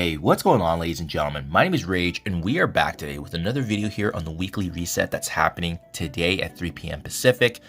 Hey, what's going on, ladies and gentlemen? My name is Rayge, and we are back today with another video here on the weekly reset that's happening today at 3 p.m. Pacific.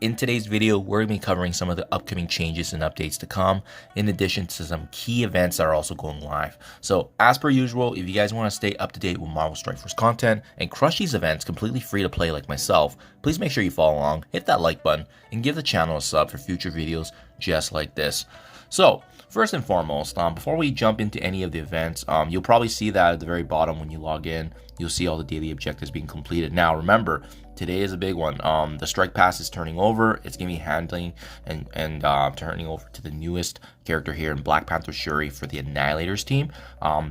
In today's video, we're going to be covering some of the upcoming changes and updates to come, in addition to some key events that are also going live. So, as per usual, if you guys want to stay up to date with Marvel Strike Force content and crush these events completely free to play like myself, please make sure you follow along, hit that like button, and give the channel a sub for future videos just like this. So, first and foremost, before we jump into any of the events, you'll probably see that at the very bottom when you log in, you'll see all the daily objectives being completed. Now, remember, today is a big one. The strike pass is turning over. It's going to be handling and turning over to the newest character here in Black Panther Shuri for the Annihilators team.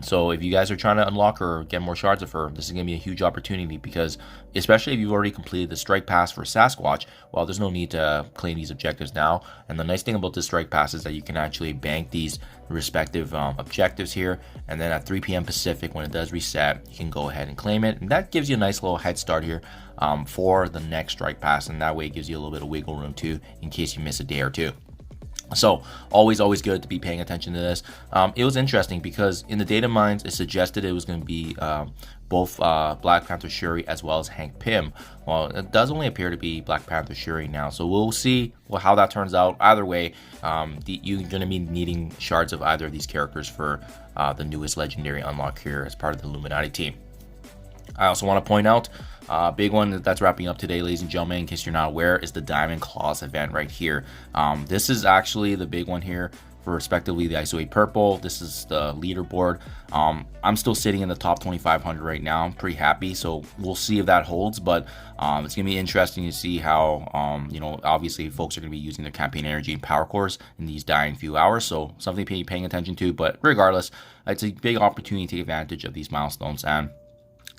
So if you guys are trying to unlock or get more shards of her, this is going to be a huge opportunity because especially if you've already completed the strike pass for Sasquatch, well, there's no need to claim these objectives now. And the nice thing about this strike pass is that you can actually bank these respective objectives here, and then at 3 p.m. Pacific, when it does reset, you can go ahead and claim it, and that gives you a nice little head start here for the next strike pass, and that way it gives you a little bit of wiggle room too in case you miss a day or two. So always good to be paying attention to this. It was interesting because in the data mines it suggested it was going to be both Black Panther Shuri as well as Hank Pym. Well, it does only appear to be Black Panther Shuri now, so we'll see how that turns out. Either way, you're going to be needing shards of either of these characters for the newest legendary unlock here as part of the Illuminati team. I also want to point out big one that's wrapping up today, ladies and gentlemen, in case you're not aware, is the Diamond Claws event right here. This is actually the big one here for respectively the ISO 8 purple. This is the leaderboard. I'm still sitting in the top 2,500 right now. I'm pretty happy, so we'll see if that holds, but it's gonna be interesting to see how obviously folks are gonna be using their campaign energy and power cores in these dying few hours, so something to be paying attention to. But regardless, it's a big opportunity to take advantage of these milestones. And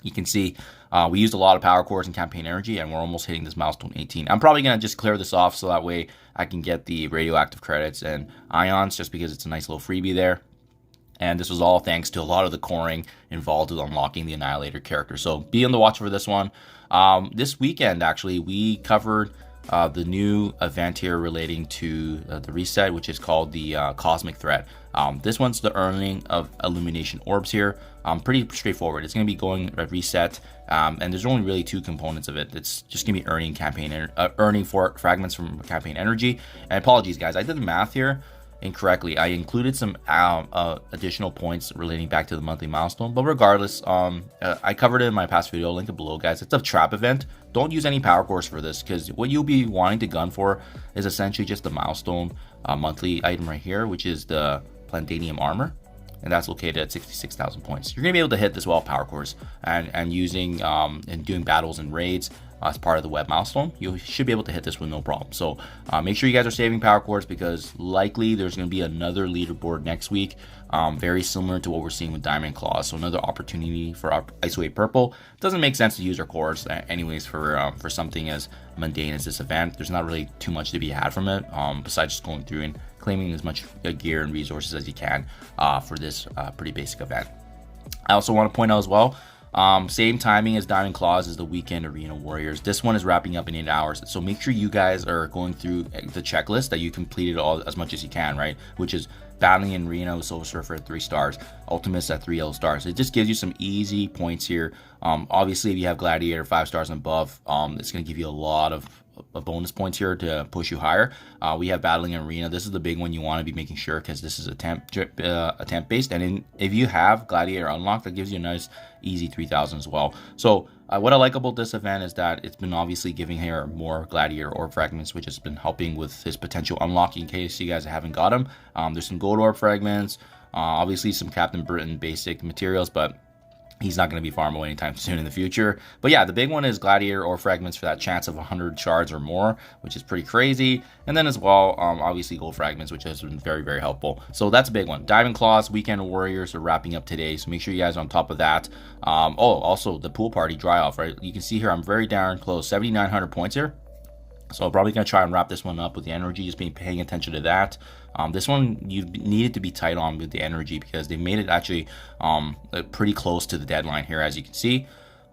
you can see we used a lot of power cores and campaign energy, and we're almost hitting this milestone 18. I'm probably going to just clear this off so that way I can get the radioactive credits and ions, just because it's a nice little freebie there. And this was all thanks to a lot of the coring involved with unlocking the Annihilator character. So be on the watch for this one. This weekend, actually, we covered the new event here relating to the reset, which is called the Cosmic Threat. This one's the earning of illumination orbs here. Pretty straightforward. It's going to be going a reset, and there's only really two components of it. It's just going to be earning earning for fragments from campaign energy. And apologies, guys, I did the math here incorrectly. I included some additional points relating back to the monthly milestone, but regardless, I covered it in my past video. Link it below, guys. It's a trap event. Don't use any power cores for this, because what you'll be wanting to gun for is essentially just the milestone monthly item right here, which is the Plandanium armor, and that's located at 66,000 points. You're gonna be able to hit this well power cores and using and doing battles and raids as part of the web milestone. You should be able to hit this with no problem. So make sure you guys are saving power cores, because likely there's going to be another leaderboard next week, very similar to what we're seeing with Diamond Claws. So another opportunity for our ISO 8 purple. It doesn't make sense to use our cores anyways for something as mundane as this event. There's not really too much to be had from it, besides just going through and claiming as much gear and resources as you can for this pretty basic event. I also want to point out as well, same timing as Diamond Claws is the Weekend Arena Warriors. This one is wrapping up in 8 hours, so make sure you guys are going through the checklist, that you completed all as much as you can, right? Which is battling in Arena with Silver Surfer at 3 stars, Ultimus at 3 yellow stars. It just gives you some easy points here. Obviously, if you have Gladiator 5 stars and above, it's going to give you a lot of bonus points here to push you higher. We have battling in Arena. This is the big one you want to be making sure, because this is attempt based, and if you have Gladiator unlocked, that gives you a nice easy 3,000 as well. So what I like about this event is that it's been obviously giving here more Gladiator orb fragments, which has been helping with his potential unlocking in case you guys haven't got him. There's some gold orb fragments, obviously some Captain Britain basic materials, but he's not going to be farmable anytime soon in the future. But yeah, the big one is Gladiator or fragments for that chance of 100 shards or more, which is pretty crazy. And then as well, obviously gold fragments, which has been very helpful. So that's a big one. Diamond Claws, Weekend Warriors are wrapping up today, so make sure you guys are on top of that. Also the pool party dry off, right? You can see here I'm very darn close, 7,900 points here. So I'm probably going to try and wrap this one up with the energy, just being paying attention to that. This one you needed to be tight on with the energy, because they made it actually pretty close to the deadline here, as you can see.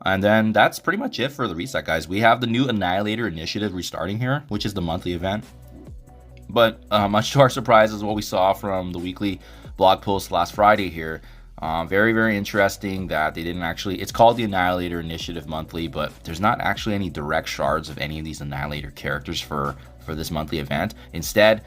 And then that's pretty much it for the reset, guys. We have the new Annihilator initiative restarting here, which is the monthly event. But much to our surprise is what we saw from the weekly blog post last Friday here. Very, very interesting that they didn't actually, it's called the Annihilator Initiative Monthly, but there's not actually any direct shards of any of these Annihilator characters for this monthly event. Instead,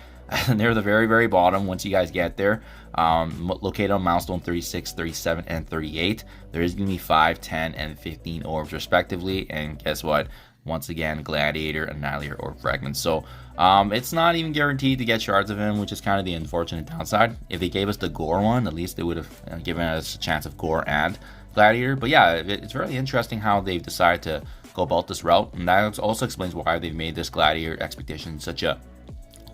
they're the very, very bottom once you guys get there. Located on milestone 36, 37, and 38. There is going to be 5, 10, and 15 orbs respectively. And guess what? Once again, Gladiator, Annihilator, Orb Fragments. So it's not even guaranteed to get shards of him, which is kind of the unfortunate downside. If they gave us the Gore one, at least they would have given us a chance of Gore and Gladiator. But yeah, it's really interesting how they've decided to go about this route. And that also explains why they've made this Gladiator expectation such a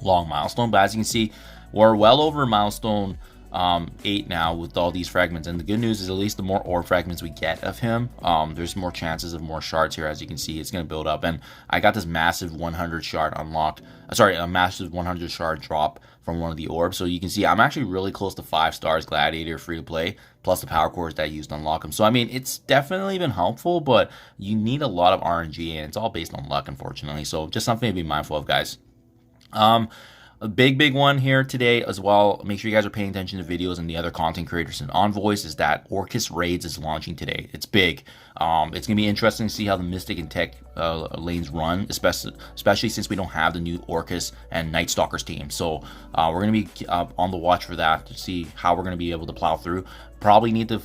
long milestone. But as you can see, we're well over milestone 8 now with all these fragments, and the good news is at least the more orb fragments we get of him, there's more chances of more shards here. As you can see, it's going to build up, and I got this massive 100 shard unlock, a massive 100 shard drop from one of the orbs. So you can see I'm actually really close to 5 stars Gladiator free to play, plus the power cores that I used to unlock him. So I mean, it's definitely been helpful, but you need a lot of RNG, and it's all based on luck, unfortunately. So just something to be mindful of, guys. A big one here today as well. Make sure you guys are paying attention to videos and the other content creators and envoys is that ORCHIS Raids is launching today. It's big. It's gonna be interesting to see how the Mystic and Tech lanes run, especially since we don't have the new ORCHIS and Night Stalkers team. So we're gonna be on the watch for that to see how we're gonna be able to plow through. Probably need to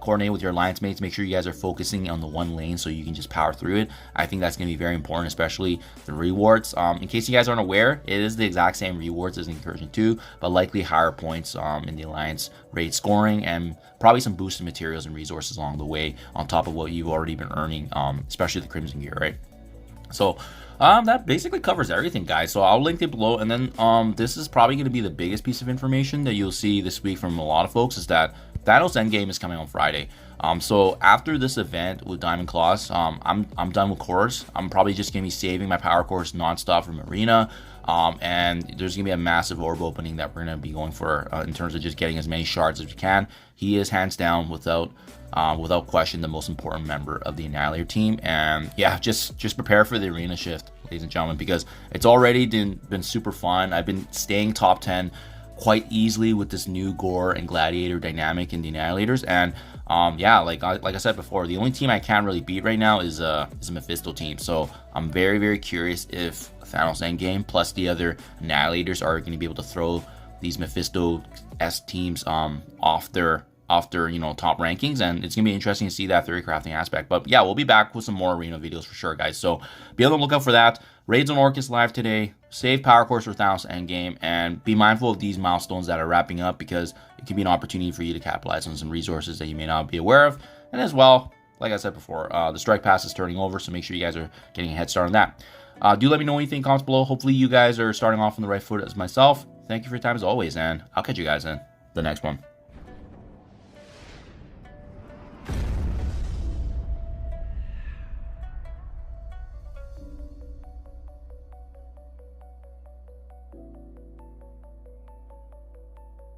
coordinate with your alliance mates. Make sure you guys are focusing on the one lane so you can just power through it. I think that's going to be very important, especially the rewards. In case you guys aren't aware, it is the exact same rewards as Incursion 2, but likely higher points in the alliance raid scoring, and probably some boosted materials and resources along the way on top of what you've already been earning, especially the Crimson gear, right? So that basically covers everything, guys. So I'll link it below, and then this is probably going to be the biggest piece of information that you'll see this week from a lot of folks, is that Thanos Endgame is coming on Friday. So after this event with Diamond Claws, I'm done with cores. I'm probably just gonna be saving my power cores nonstop from Arena. And there's gonna be a massive orb opening that we're gonna be going for in terms of just getting as many shards as we can. He is hands down, without question, the most important member of the Annihilator team. And yeah, just prepare for the Arena shift, ladies and gentlemen, because it's already been super fun. I've been staying top 10 quite easily with this new Gore and Gladiator dynamic in the Annihilators. And yeah, like I said before, the only team I can't really beat right now is a Mephisto team. So I'm very curious if Thanos Endgame plus the other Annihilators are going to be able to throw these Mephisto-esque teams off their top rankings, and it's gonna be interesting to see that theory crafting aspect. But yeah, we'll be back with some more Arena videos for sure, guys, so be on the lookout for that. Raids on ORCHIS live today. Save power cores for Thanos Endgame, and be mindful of these milestones that are wrapping up, because it can be an opportunity for you to capitalize on some resources that you may not be aware of. And as well, like I said before, the strike pass is turning over, so make sure you guys are getting a head start on that. Do let me know what you think in comments below. Hopefully you guys are starting off on the right foot as myself. Thank you for your time as always, and I'll catch you guys in the next one.